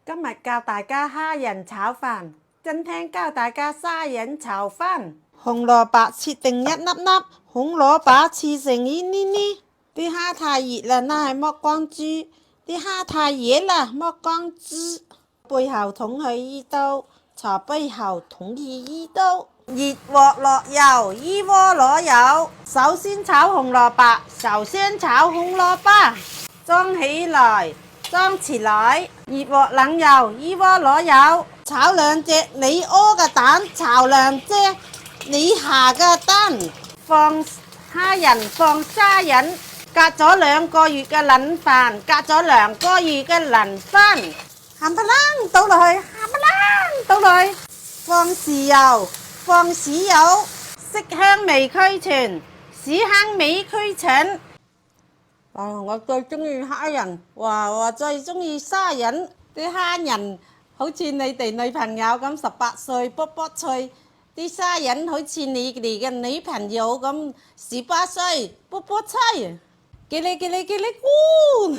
今日教大家蝦仁炒飯，今天教大家蝦仁炒飯。紅蘿蔔切定一粒粒，紅蘿蔔切成一粒粒。啲蝦太熱啦，那係剝光珠；啲蝦太熱啦，剝光珠。背後捅去依刀，朝背後捅去依刀。熱鑊落油，依鍋攞油。首先炒紅蘿蔔，首先炒紅蘿蔔，裝起來。裝起來，熱鑊冷油，依鍋攞油，炒兩隻你屙嘅蛋，炒兩隻你下嘅蛋，放蝦仁，放蝦仁，隔咗2個月嘅冷飯，隔咗2個月嘅冷飯，冚唪唥倒落去，冚唪唥倒落去，放豉油，放豉油，色香味俱全，屎香味俱全。我最中意蝦仁，我最中意蝦仁。啲蝦仁好似你哋女朋友咁18歲，卜卜脆；啲蝦仁好似你哋嘅女朋友咁18歲，卜卜脆。嘰哩咕！